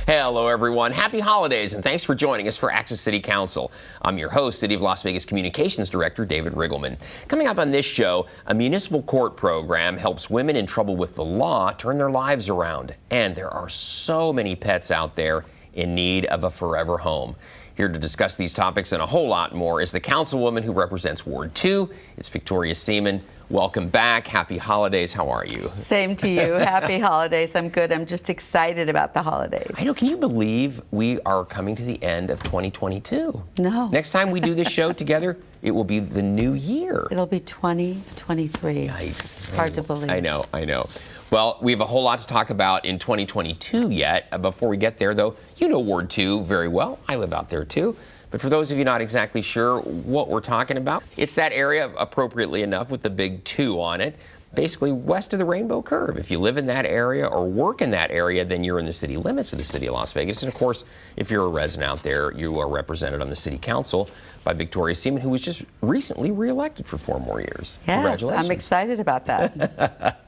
Hello, everyone. Happy holidays, and thanks for joining us for Access City Council. I'm your host, City of Las Vegas Communications Director David Riggleman. Coming up on this show, a municipal court program helps women in trouble with the law turn their lives around. And there are so many pets out there in need of a forever home. Here to discuss these topics and a whole lot more is the councilwoman who represents Ward 2. It's Victoria Seaman. Welcome back. Happy holidays. How are you? Same to you. Happy holidays. I'm good. I'm just excited about the holidays. I know. Can you believe we are coming to the end of 2022? No. Next time we do this show together, it will be the new year. It'll be 2023. Yikes. Hard to believe. I know. Well, we have a whole lot to talk about in 2022 yet. Before we get there, though, you know Ward 2 very well. I live out there, too. But for those of you not exactly sure what we're talking about, it's that area, appropriately enough, with the big 2 on it, basically west of the Rainbow Curve. If you live in that area or work in that area, then you're in the city limits of the city of Las Vegas. And, of course, if you're a resident out there, you are represented on the city council by Victoria Seaman, who was just recently reelected for 4 more years. Yes, Congratulations. I'm excited about that.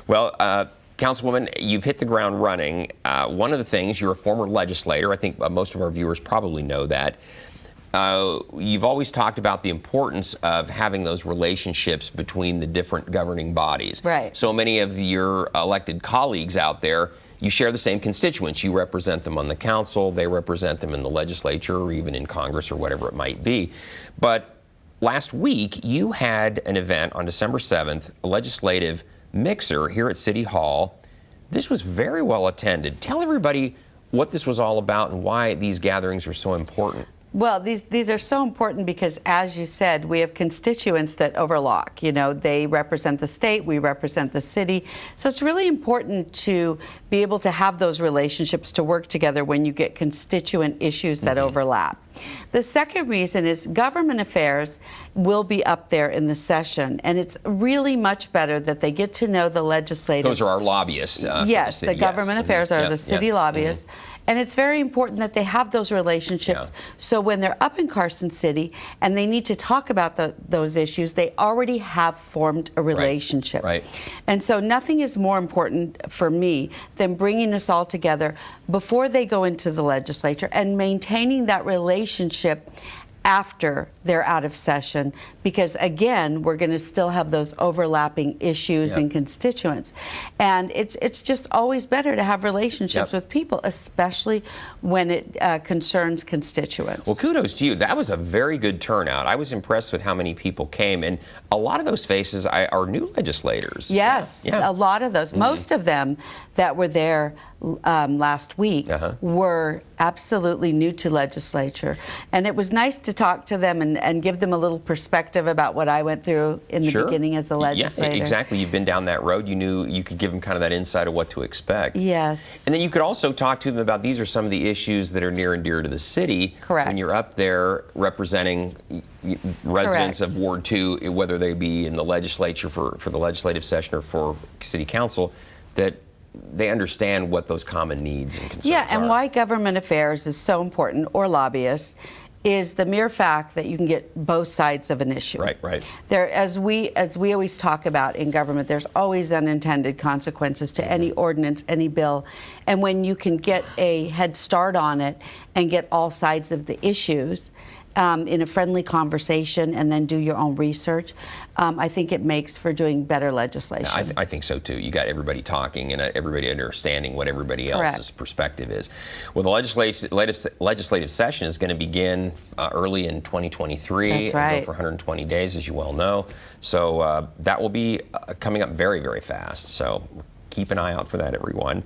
Well, Councilwoman, you've hit the ground running. One of the things, you're a former legislator. I think most of our viewers probably know that. You've always talked about the importance of having those relationships between the different governing bodies. Right. So many of your elected colleagues out there, you share the same constituents. You represent them on the council, they represent them in the legislature, or even in Congress, or whatever it might be. But last week, you had an event on December 7th, a legislative mixer here at City Hall. This was very well attended. Tell everybody what this was all about and why these gatherings are so important. Well, these are so important because, as you said, we have constituents that overlap. You know, they represent the state, we represent the city. So it's really important to be able to have those relationships to work together when you get constituent issues that overlap. The second reason is government affairs will be up there in the session, and it's really much better that they get to know the legislators. Those are our lobbyists. Yes, the government affairs are the city lobbyists. And it's very important that they have those relationships. So when they're up in Carson City and they need to talk about those issues, they already have formed a relationship. Right. And so nothing is more important for me than bringing us all together before they go into the legislature and maintaining that relationship after they're out of session, because again, we're going to still have those overlapping issues and constituents. And it's just always better to have relationships with people, especially when it concerns constituents. Well, kudos to you. That was a very good turnout. I was impressed with how many people came, and a lot of those faces are new legislators. Yes, a lot of those. Most of them that were there last week were absolutely new to legislature. And it was nice to talk to them and give them a little perspective about what I went through in the beginning as a legislator. Yeah, exactly. You've been down that road. You knew you could give them kind of that insight of what to expect. Yes. And then you could also talk to them about these are some of the issues that are near and dear to the city. Correct. When you're up there representing residents of Ward 2, whether they be in the legislature for the legislative session or for city council, that they understand what those common needs and concerns are. Yeah, and why government affairs is so important, or lobbyists, is the mere fact that you can get both sides of an issue. Right. There, as we always talk about in government, there's always unintended consequences to any ordinance, any bill, and when you can get a head start on it and get all sides of the issues in a friendly conversation and then do your own research, I think it makes for doing better legislation. I think so too. You got everybody talking and everybody understanding what everybody else's perspective is. Well, the legislative session is going to begin early in 2023. That's right. Go for 120 days, as you well know. So that will be coming up very, very fast. So keep an eye out for that, everyone.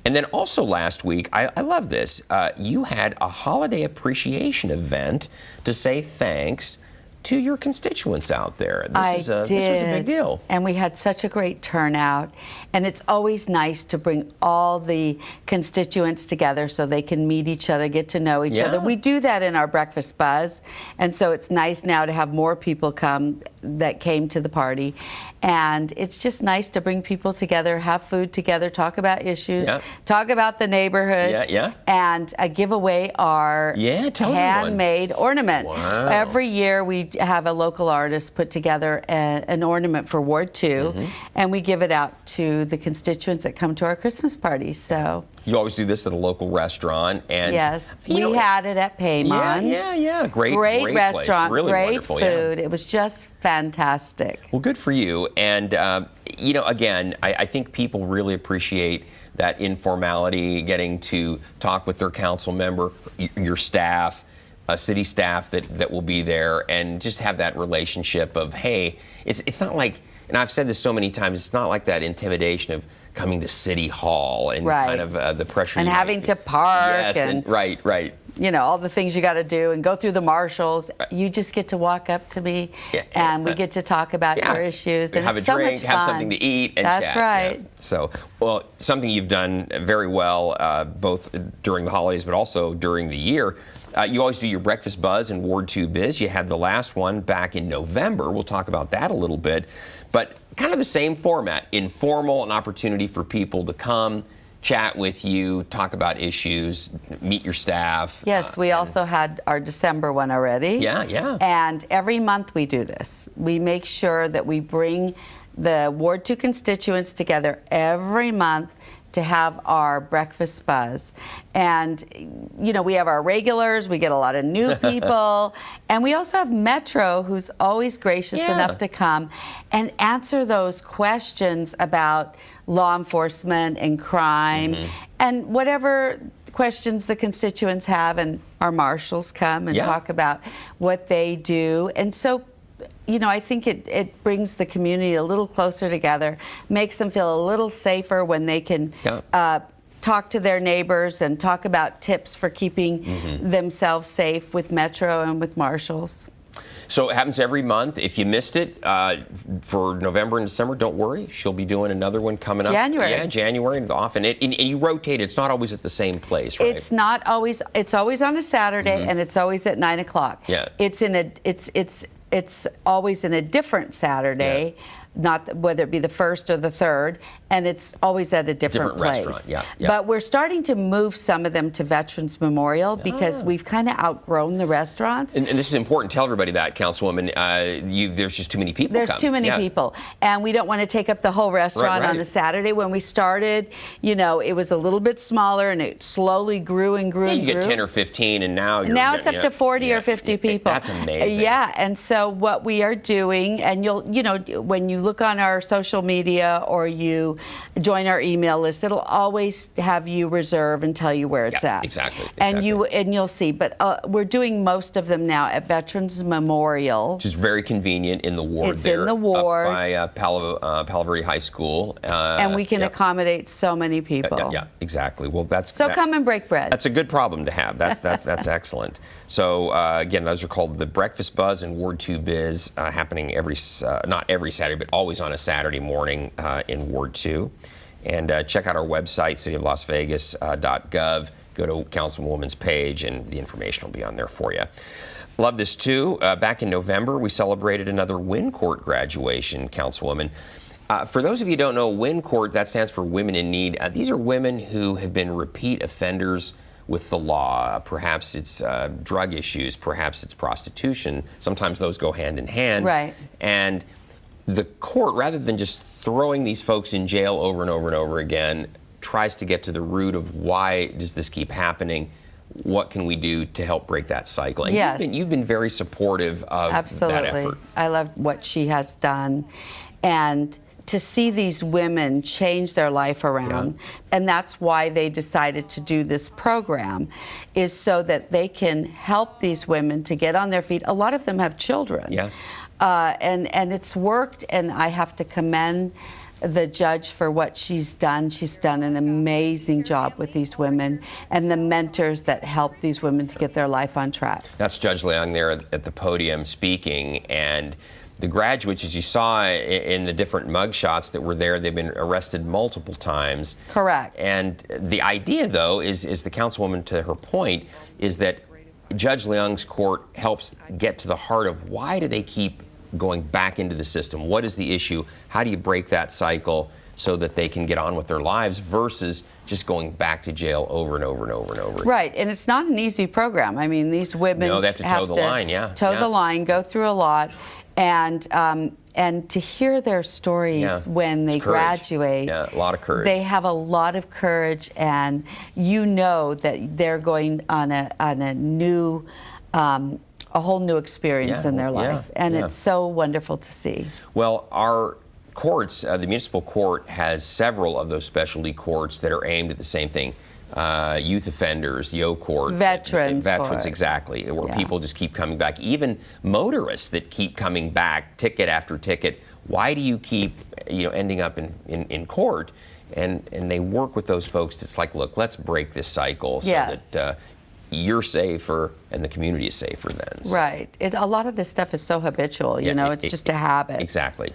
And then also last week, I love this, you had a holiday appreciation event to say thanks to your constituents out there. This was a big deal. And we had such a great turnout. And it's always nice to bring all the constituents together so they can meet each other, get to know each other. We do that in our breakfast buzz. And so it's nice now to have more people come that came to the party. And it's just nice to bring people together, have food together, talk about issues, talk about the neighborhood, and give away our handmade ornament. Wow. Every year we have a local artist put together an ornament for Ward 2, and we give it out to the constituents that come to our Christmas parties. So you always do this at a local restaurant, and yes, we had it at Paymon's. Yeah. Great restaurant, place. Really great wonderful, food. It was just fantastic. Well, good for you. And again, I think people really appreciate that informality, getting to talk with their council member, your staff, city staff that will be there, and just have that relationship of, hey, it's not like, and I've said this so many times, it's not like that intimidation of coming to City Hall and kind of the pressure. And having to park. Yes, and right. You know, all the things you got to do and go through the marshals. You just get to walk up to me, and we get to talk about your issues. And have it's a so drink, much fun. have something to eat, and That's chat. right. Yeah. So, well, something you've done very well, both during the holidays, but also during the year. You always do your breakfast buzz and Ward 2 Biz. You had the last one back in November. We'll talk about that a little bit. But kind of the same format, informal, an opportunity for people to come, chat with you, talk about issues, meet your staff. Yes, we also had our December one already. Yeah. And every month we do this. We make sure that we bring the Ward 2 constituents together every month to have our breakfast buzz. And, we have our regulars, we get a lot of new people, and we also have Metro, who's always gracious enough to come and answer those questions about law enforcement and crime, and whatever questions the constituents have, and our marshals come and talk about what they do. And so I think it brings the community a little closer together, makes them feel a little safer when they can talk to their neighbors and talk about tips for keeping themselves safe with Metro and with marshals. So it happens every month. If you missed it for November and December, don't worry. She'll be doing another one coming up. January. Yeah, January. Often. And you rotate. It's not always at the same place, right? It's not always. It's always on a Saturday, and it's always at 9 o'clock. Yeah. It's always in a different Saturday, not whether it be the first or the third, and it's always at a different place. Restaurant. Yeah. But we're starting to move some of them to Veterans Memorial because we've kind of outgrown the restaurants. And this is important. Tell everybody that, Councilwoman. There's just too many people. There's too many people, and we don't want to take up the whole restaurant on a Saturday. When we started, it was a little bit smaller, and it slowly grew and grew and you grew. get 10 or 15, and now it's up to 40 or 50 people. That's amazing. Yeah, and so what we are doing, and when you look on our social media or you join our email list, it'll always have you reserve and tell you where it's at. Exactly. And you'll see. But we're doing most of them now at Veterans Memorial, which is very convenient in the ward. It's in the ward up by Palo Verde High School, and we can accommodate so many people. Yeah, exactly. Well, come and break bread. That's a good problem to have. That's excellent. So again, those are called the Breakfast Buzz and Ward 2 Biz, happening not every Saturday, but always on a Saturday morning in Ward 2. And check out our website, cityoflasvegas.gov. Go to Councilwoman's page, and the information will be on there for you. Love this, too. Back in November, we celebrated another WIN Court graduation, Councilwoman. For those of you who don't know, WIN Court, that stands for Women in Need. These are women who have been repeat offenders with the law. Perhaps it's drug issues, perhaps it's prostitution. Sometimes those go hand in hand. Right. And the court, rather than just throwing these folks in jail over and over and over again, tries to get to the root of why does this keep happening? What can we do to help break that cycle? And you've been very supportive of that effort. I love what she has done. And to see these women change their life around, and that's why they decided to do this program, is so that they can help these women to get on their feet. A lot of them have children. Yes. And it's worked, and I have to commend the judge for what she's done. She's done an amazing job with these women and the mentors that help these women to get their life on track. That's Judge Leung there at the podium speaking, and the graduates, as you saw in the different mugshots that were there, they've been arrested multiple times. Correct. And the idea, though, is the Councilwoman, to her point, is that Judge Leung's court helps get to the heart of why do they keep going back into the system? What is the issue? How do you break that cycle so that they can get on with their lives versus just going back to jail over and over and over and over. Right, and it's not an easy program. I mean, these women No, they have to toe the line, yeah. Toe the line, go through a lot, and to hear their stories when they graduate. Yeah, a lot of courage. They have a lot of courage, and you know that they're going on a new, a whole new experience in their life, and it's so wonderful to see. Well, our courts, the municipal court has several of those specialty courts that are aimed at the same thing. Youth offenders, the O court, veterans court. Exactly, where people just keep coming back. Even motorists that keep coming back, ticket after ticket. Why do you keep, ending up in court? And they work with those folks. It's like, look, let's break this cycle so that you're safer and the community is safer then. Right. A lot of this stuff is so habitual. It's just a habit. Exactly.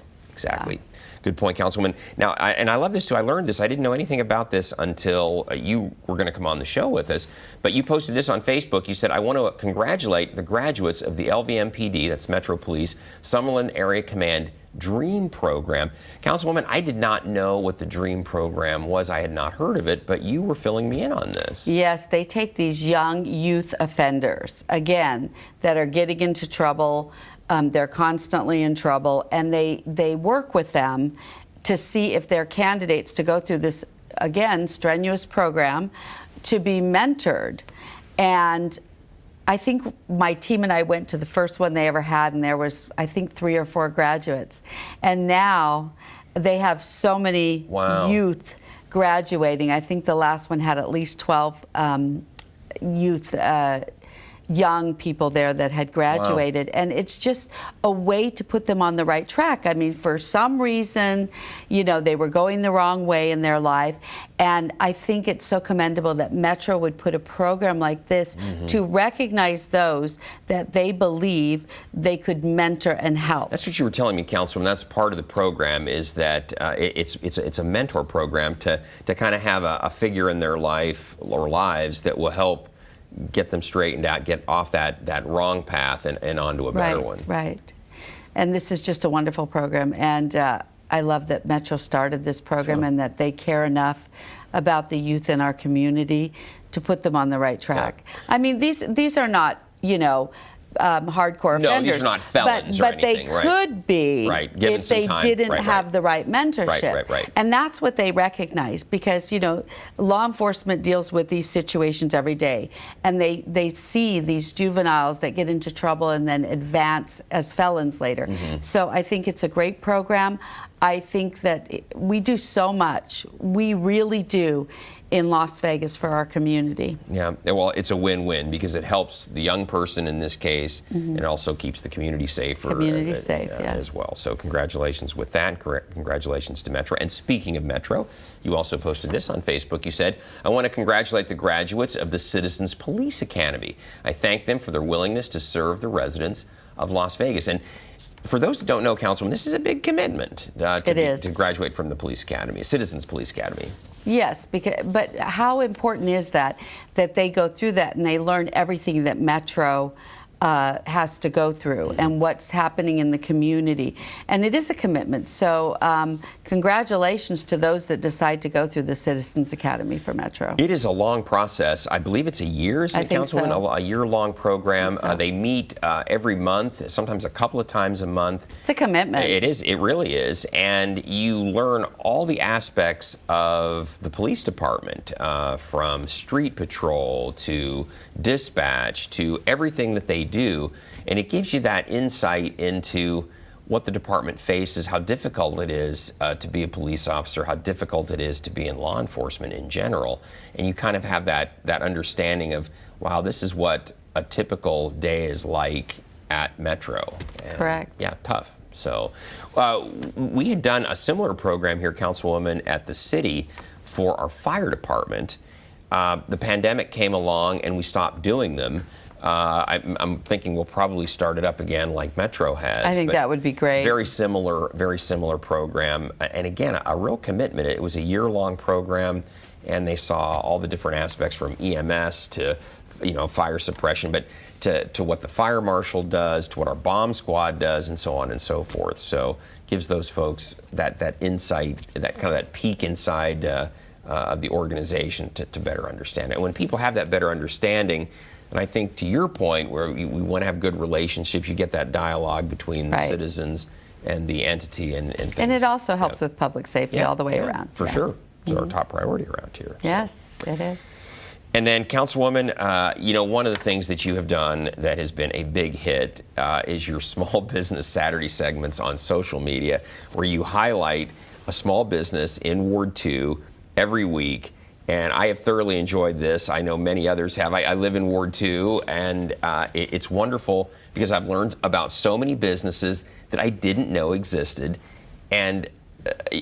Good point, Councilwoman. Now, I love this too. I learned this. I didn't know anything about this until you were going to come on the show with us. But you posted this on Facebook. You said, I want to congratulate the graduates of the LVMPD, that's Metro Police, Summerlin Area Command DREAM program. Councilwoman, I did not know what the DREAM program was. I had not heard of it, but you were filling me in on this. Yes, they take these young youth offenders, again, that are getting into trouble. They're constantly in trouble, and they work with them to see if they're candidates to go through this, again, strenuous program, to be mentored. And I think my team and I went to the first one they ever had, and there was, I think, 3 or 4 graduates. And now they have so many youth graduating. I think the last one had at least 12 youth young people there that had graduated, and it's just a way to put them on the right track. I mean, for some reason, they were going the wrong way in their life, and I think it's so commendable that Metro would put a program like this to recognize those that they believe they could mentor and help. That's what you were telling me, Councilwoman. That's part of the program, is that it's a mentor program to kind of have a figure in their life or lives that will help get them straightened out, get off that wrong path and onto a better one. Right. And this is just a wonderful program. And I love that Metro started this program and that they care enough about the youth in our community to put them on the right track. I mean, these are not, hardcore offenders. No, these are not felons or anything, but they could be if they didn't have the right mentorship. Right. And that's what they recognize, because, law enforcement deals with these situations every day, and they see these juveniles that get into trouble and then advance as felons later. So I think it's a great program. I think that we do so much. We really do in Las Vegas for our community. Yeah, well, it's a win-win because it helps the young person in this case, and it also keeps the community safer as well. So congratulations with that. Congratulations to Metro. And speaking of Metro, you also posted this on Facebook. You said, I want to congratulate the graduates of the Citizens Police Academy. I thank them for their willingness to serve the residents of Las Vegas. And for those who don't know, Councilwoman, this is a big commitment to graduate from the Police Academy, Citizens Police Academy. Yes, but how important is that they go through that and they learn everything that Metro has to go through and what's happening in the community. And it is a commitment. So congratulations to those that decide to go through the Citizens Academy for Metro. It is a long process. I believe it's a year, isn't it, Councilwoman? So. A year-long program. So. They meet every month, sometimes a couple of times a month. It's a commitment. It is. It really is. And you learn all the aspects of the police department, from street patrol to dispatch to everything that they do, and it gives you that insight into what the department faces, how difficult it is to be a police officer, how difficult it is to be in law enforcement in general, and you kind of have that understanding of, wow, this is what a typical day is like at Metro. And, correct. Yeah, tough. So we had done a similar program here, Councilwoman, at the city for our fire department. The pandemic came along and we stopped doing them. I'm thinking we'll probably start it up again like Metro has. I think that would be great. Very similar program. And again, a real commitment. It was a year-long program, and they saw all the different aspects from EMS to fire suppression, but to what the fire marshal does, to what our bomb squad does, and so on and so forth. So gives those folks that insight, that kind of that peek inside of the organization to better understand it. And when people have that better understanding, and I think to your point, where we want to have good relationships, you get that dialogue between the citizens and the entity and things. And it also helps with public safety all the way around. For sure. It's our top priority around here. Yes, it is. And then, Councilwoman, one of the things that you have done that has been a big hit is your Small Business Saturday segments on social media, where you highlight a small business in Ward 2 every week. And I have thoroughly enjoyed this. I know many others have. I live in Ward 2, and it's wonderful because I've learned about so many businesses that I didn't know existed. And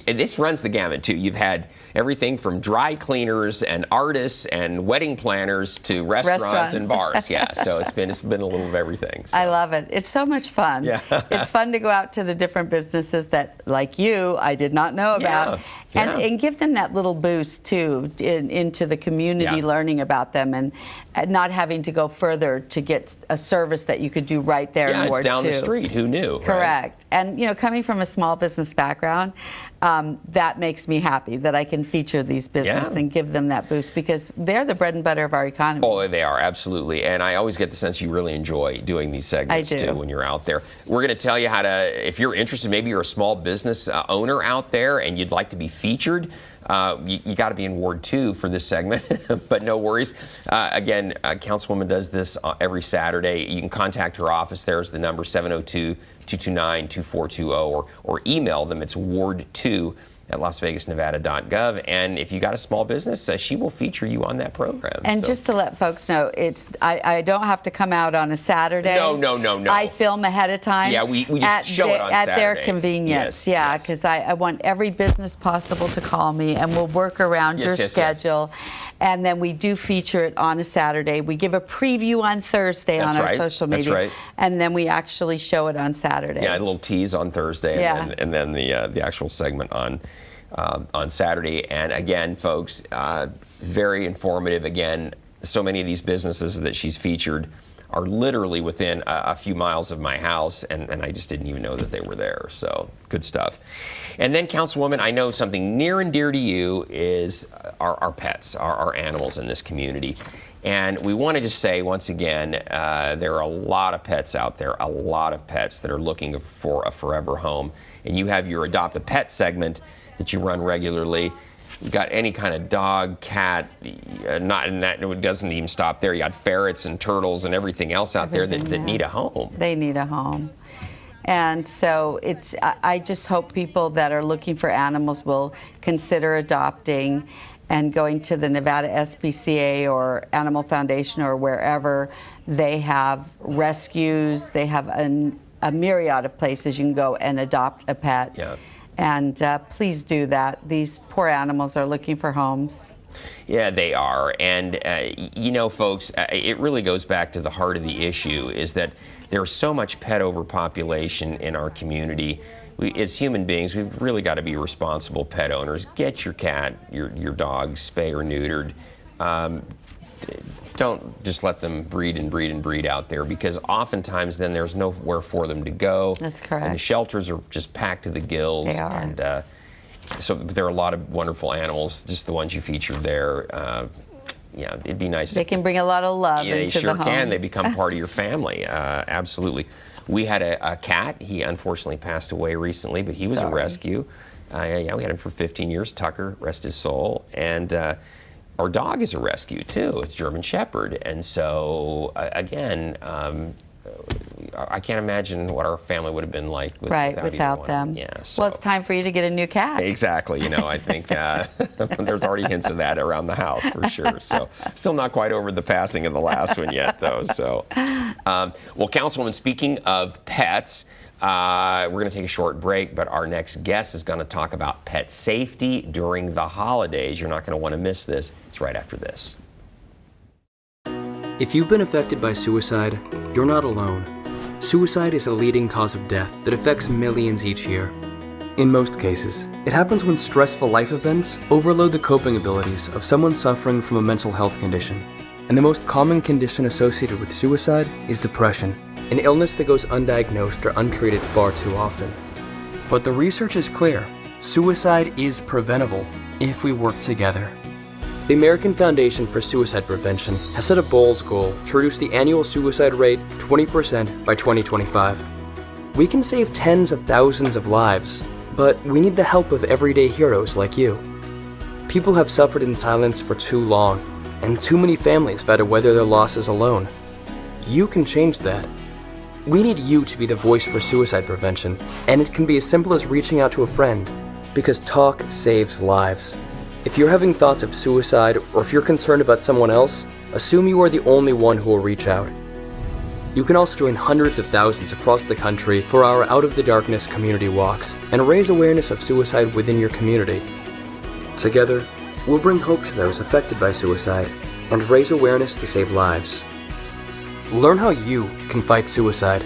this runs the gamut, too. You've had everything from dry cleaners and artists and wedding planners to restaurants and bars. Yeah, so it's been a little of everything. So. I love it. It's so much fun. Yeah. It's fun to go out to the different businesses that, like you, I did not know about. And give them that little boost, too, into the community, learning about them and not having to go further to get a service that you could do right there in Ward 2. It's down the street. Who knew? Correct. Right? And, coming from a small business background, that makes me happy that I can feature these businesses and give them that boost because they're the bread and butter of our economy. Oh, they are, absolutely. And I always get the sense you really enjoy doing these segments, too, when you're out there. We're going to tell you how to, if you're interested, maybe you're a small business owner out there and you'd like to be featured, you got to be in Ward 2 for this segment, but no worries. Again, Councilwoman does this every Saturday. You can contact her office. There's the number 702-229-2420 or email them. It's ward2@lasvegasnevada.gov. And if you got a small business, she will feature you on that program. And just to let folks know, I don't have to come out on a Saturday. No. I film ahead of time. Yeah, we just show it on Saturday. At their convenience. Because I want every business possible to call me, and we'll work around your schedule. And then we do feature it on a Saturday. We give a preview on Thursday on our social media. That's right. And then we actually show it on Saturday. Yeah, a little tease on Thursday, and then the actual segment on Saturday. And again, folks, very informative. Again, so many of these businesses that she's featured are literally within a few miles of my house, and I just didn't even know that they were there. So good stuff. And then, Councilwoman, I know something near and dear to you is our pets, our animals in this community. And we want to just say, once again, there are a lot of pets out there, a lot of pets that are looking for a forever home. And you have your Adopt a Pet segment that you run regularly. You got any kind of dog, cat, and it doesn't even stop there. You got ferrets and turtles and everything else out there that need a home. They need a home. And so I just hope people that are looking for animals will consider adopting and going to the Nevada SPCA or Animal Foundation or wherever they have rescues. They have a myriad of places you can go and adopt a pet. Yeah. And please do that. These poor animals are looking for homes. Yeah, they are. And, folks, it really goes back to the heart of the issue is that there's so much pet overpopulation in our community. As human beings, we've really got to be responsible pet owners. Get your cat, your dog, spay or neutered. Don't just let them breed out there because oftentimes then there's nowhere for them to go. That's correct. And the shelters are just packed to the gills. They are. And so there are a lot of wonderful animals, just the ones you featured there. It'd be nice. They can bring a lot of love into the home. They sure can. They become part of your family. Absolutely. We had a cat. He unfortunately passed away recently, but he was a rescue. We had him for 15 years. Tucker, rest his soul. And our dog is a rescue, too. It's German Shepherd. And so, again, I can't imagine what our family would have been like without them. Yeah, so. Well, it's time for you to get a new cat. Exactly. I think there's already hints of that around the house for sure. So still not quite over the passing of the last one yet, though. So, well, Councilwoman, speaking of pets, we're going to take a short break, but our next guest is going to talk about pet safety during the holidays. You're not going to want to miss this. It's right after this. If you've been affected by suicide, you're not alone. Suicide is a leading cause of death that affects millions each year. In most cases, it happens when stressful life events overload the coping abilities of someone suffering from a mental health condition. And the most common condition associated with suicide is depression, an illness that goes undiagnosed or untreated far too often. But the research is clear. Suicide is preventable if we work together. The American Foundation for Suicide Prevention has set a bold goal to reduce the annual suicide rate 20% by 2025. We can save tens of thousands of lives, but we need the help of everyday heroes like you. People have suffered in silence for too long, and too many families have had to weather their losses alone. You can change that. We need you to be the voice for suicide prevention, and it can be as simple as reaching out to a friend, because talk saves lives. If you're having thoughts of suicide, or if you're concerned about someone else, assume you are the only one who will reach out. You can also join hundreds of thousands across the country for our Out of the Darkness community walks, and raise awareness of suicide within your community. Together, we'll bring hope to those affected by suicide, and raise awareness to save lives. Learn how you can fight suicide.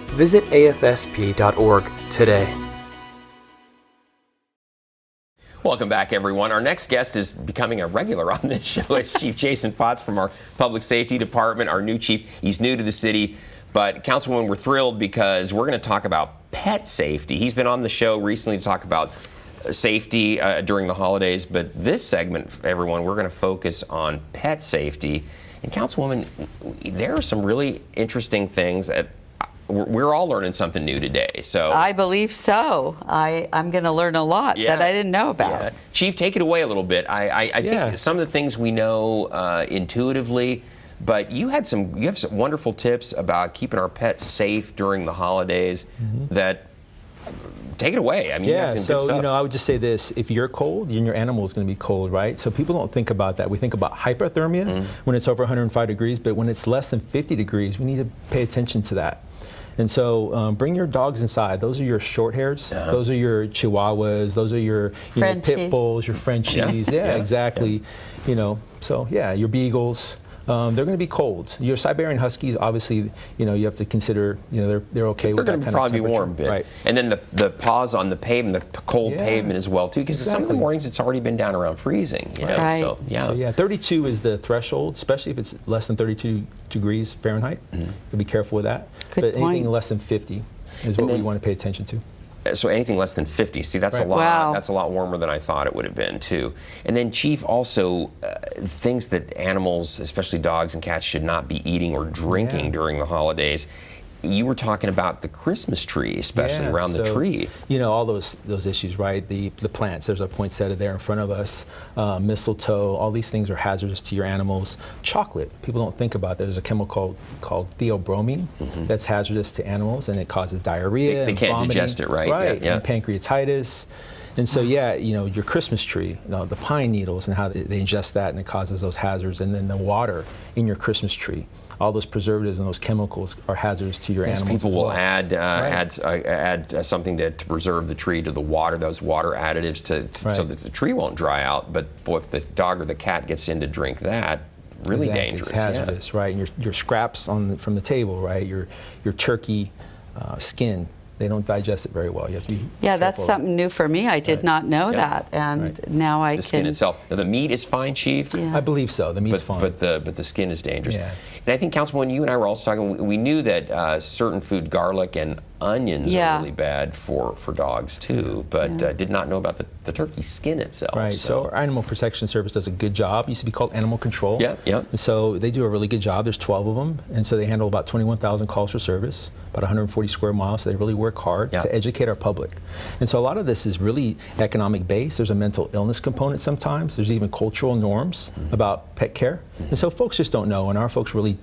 Visit afsp.org today. Welcome back, everyone. Our next guest is becoming a regular on this show. It's Chief Jason Potts from our Public Safety Department, our new chief. He's new to the city, but Councilwoman, we're thrilled because we're going to talk about pet safety. He's been on the show recently to talk about safety during the holidays, but this segment, everyone, we're going to focus on pet safety. And Councilwoman, there are some really interesting things that we're all learning something new today. So I believe so. I'm going to learn a lot that I didn't know about. Yeah. Chief, take it away a little bit. I think some of the things we know intuitively, but you have some wonderful tips about keeping our pets safe during the holidays. That take it away. I mean, I would just say this: if you're cold, your animal is going to be cold, right? So people don't think about that. We think about hypothermia when it's over 105 degrees, but when it's less than 50 degrees, we need to pay attention to that. And so bring your dogs inside. Those are your short hairs. Those are your Chihuahuas. Those are your pit bulls, your Frenchies. Exactly. Your Beagles. They're going to be cold. Your Siberian Huskies, obviously, you have to consider, they're okay with that kind of temperature. They're going to probably be warm a bit. Right. And then the paws on the pavement, the cold pavement as well, too, because some of the mornings it's already been down around freezing. Right. So 32 is the threshold, especially if it's less than 32 degrees Fahrenheit. So be careful with that. Good point. Anything less than 50 is what we want to pay attention to. So anything less than 50, see, that's a lot. Wow. That's a lot warmer than I thought it would have been, too. And then, Chief, also things that animals, especially dogs and cats, should not be eating or drinking during the holidays. You were talking about the Christmas tree, especially around the tree. All those issues, right? The plants, there's a poinsettia there in front of us, mistletoe, all these things are hazardous to your animals. Chocolate, people don't think about that. There's a chemical called theobromine that's hazardous to animals, and it causes diarrhea. They can't vomiting, digest it, right? Right, and pancreatitis. And so, your Christmas tree, the pine needles and how they ingest that, and it causes those hazards. And then the water in your Christmas tree, all those preservatives and those chemicals are hazardous to your animals. People will add something to preserve the tree to the water, those water additives so that the tree won't dry out. But boy, if the dog or the cat gets in to drink that, really dangerous. It's hazardous, right? And your scraps from the table, right? Your turkey skin. They don't digest it very well. You have to be that's something new for me. I did not know that, and now I can. The skin itself. Now, the meat is fine, Chief. I believe so. The meat's fine. But the skin is dangerous. And I think, Councilwoman, you and I were also talking. We knew that certain food, garlic and onions, are really bad for dogs too. But did not know about the turkey skin itself. Right. So our Animal Protection Service does a good job. It used to be called Animal Control. And so they do a really good job. There's 12 of them, and so they handle about 21,000 calls for service, about 140 square miles. So they really work hard to educate our public. And so a lot of this is really economic based. There's a mental illness component sometimes. There's even cultural norms about pet care. And so folks just don't know, and our folks really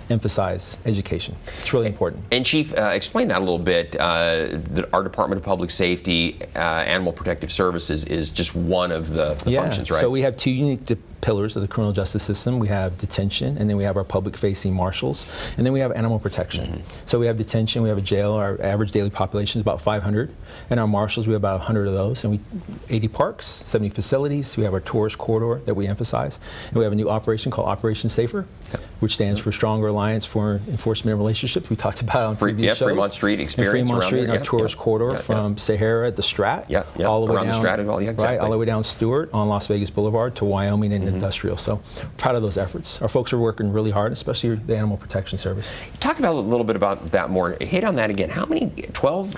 emphasize education. It's really important. And Chief, explain that a little bit. Our Department of Public Safety, Animal Protective Services is just one of the functions, right? So we have two unique pillars of the criminal justice system. We have detention, and then we have our public-facing marshals, and then we have animal protection. So we have detention, we have a jail. Our average daily population is about 500, and our marshals, we have about 100 of those, and 80 parks, 70 facilities. We have our tourist corridor that we emphasize, and we have a new operation called Operation Safer, which stands for Stronger, Alliance for Enforcement and Relationships. We talked about it on previous shows. Fremont Street experience. Fremont Street, there. our tourist corridor from Sahara to Strat, all the way around down the Strat as well. Yeah, exactly. Right, all the way down Stewart on Las Vegas Boulevard to Wyoming and Industrial. So proud of those efforts. Our folks are working really hard, especially the Animal Protection Service. Talk about a little bit about that more. Hit on that again. How many? 12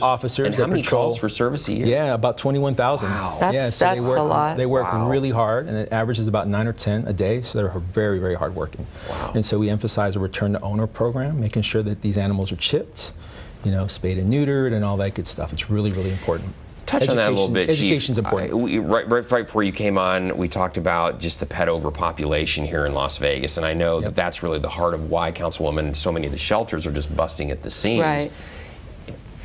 officers. And how many patrol. calls for service a year? Yeah, about 21,000. Wow. That's they work, a lot. They work Wow. really hard, and it averages about 9 or 10 a day, so they're very, very hard working. Wow. And so we emphasize a return to owner program, making sure that these animals are chipped, spayed and neutered, and all that good stuff. It's really, really important. Touch on that a little bit, Education's Chief. important. Right before you came on, we talked about just the pet overpopulation here in Las Vegas, and I know that that's really the heart of why, Councilwoman, so many of the shelters are just busting at the seams. Right.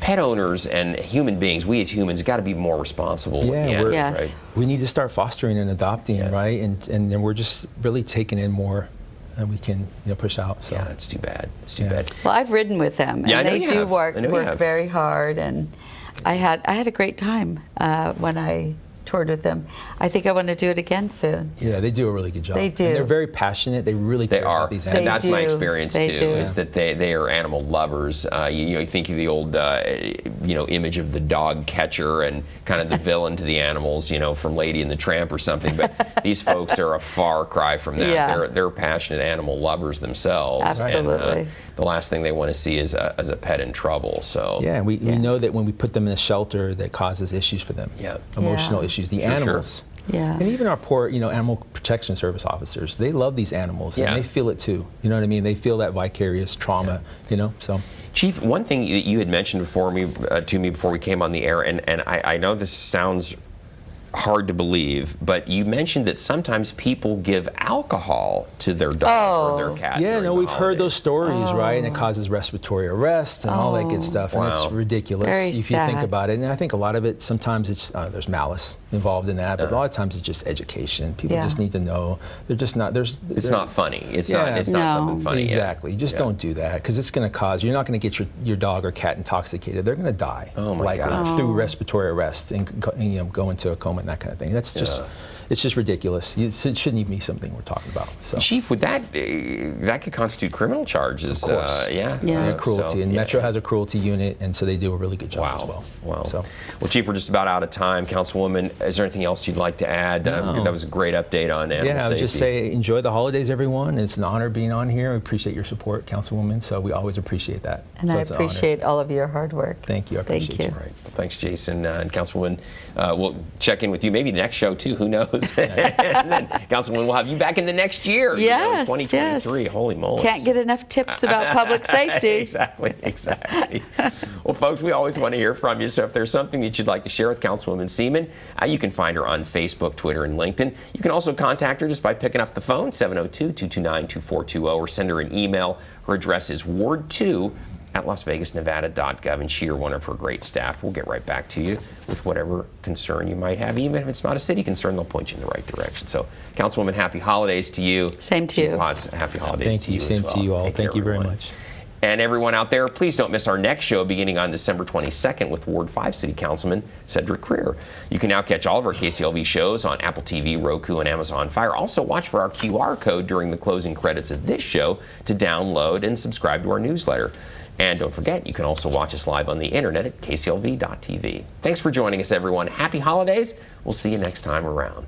Pet owners and human beings, we as humans, got to be more responsible with the animals, Yes. right? We need to start fostering and adopting, right? And then we're just really taking in more than we can push out. So. Yeah, it's too bad. It's too bad. Well, I've ridden with them, Yeah, I and know they you do have. work I know you have. very hard, and I had a great time when I toured with them. I think I want to do it again soon. Yeah, they do a really good job. They do. And they're very passionate. They really care about these And animals. that's my do. experience They too. do. Is that they are animal lovers. You think of the old image of the dog catcher and kind of the villain to the animals, from Lady and the Tramp or something. But these folks are a far cry from that. Yeah. They're passionate animal lovers themselves. Absolutely. And, the last thing they want to see is a pet in trouble. So Yeah, we know that when we put them in a shelter, that causes issues for them. Yeah. Emotional Yeah. issues. The For sure. animals. Yeah. And even our poor, Animal Protection Service officers, they love these animals, Yeah. and they feel it too. You know what I mean? They feel that vicarious trauma, so. Chief, one thing that you had mentioned to me before we came on the air, and I know this sounds hard to believe, but you mentioned that sometimes people give alcohol to their dog or their cat. Yeah, during no, the we've heard those holidays. stories, right? And it causes respiratory arrest and all that good stuff, and it's Wow. ridiculous Very if you think sad. about it. And I think a lot of it, sometimes it's there's malice involved in that, but a lot of times it's just education. People just need to know. They're just not. It's not funny. It's not No. something funny. yeah. Exactly. You just don't do that because it's going to cause. You're not going to get your dog or cat intoxicated. They're going to die, Oh, my likely gosh. through respiratory arrest and go into a coma and that kind of thing. That's just. It's just ridiculous. It shouldn't even be something we're talking about. So. Chief, would that could constitute criminal charges? Of course. Yeah. And cruelty. So, And Metro has a cruelty unit, and so they do a really good job as well. Wow. So. Well, Chief, we're just about out of time. Councilwoman, is there anything else you'd like to add? That was a great update on animal Yeah, I safety. would just say enjoy the holidays, everyone. It's an honor being on here. We appreciate your support, Councilwoman. So we always appreciate that. And so I it's an honor. appreciate all of your hard work. Thank you. I appreciate you. you. All right. Well, thanks, Jason and Councilwoman. We'll check in with you maybe next show too. Who knows? And then, Councilwoman, we'll have you back in the next year. Yes, 2023. yes. Holy moly! Can't get enough tips about public safety. Exactly. Well, folks, we always want to hear from you. So if there's something that you'd like to share with Councilwoman Seaman, you can find her on Facebook, Twitter, and LinkedIn. You can also contact her just by picking up the phone, 702-229-2420, or send her an email. Her address is ward2@lasvegasnevada.gov, and she or one of her great staff will get right back to you with whatever concern you might have. Even if it's not a city concern, they'll point you in the right direction. So, Councilwoman, happy holidays to you. Same to Chief you. Watts, happy holidays Thank to you. you as Same well. to you all. Take Thank care, you very everyone. much. And everyone out there, please don't miss our next show beginning on December 22nd with Ward 5 City Councilman Cedric Creer. You can now catch all of our KCLV shows on Apple TV, Roku, and Amazon Fire. Also, watch for our QR code during the closing credits of this show to download and subscribe to our newsletter. And don't forget, you can also watch us live on the internet at kclv.tv. Thanks for joining us, everyone. Happy holidays. We'll see you next time around.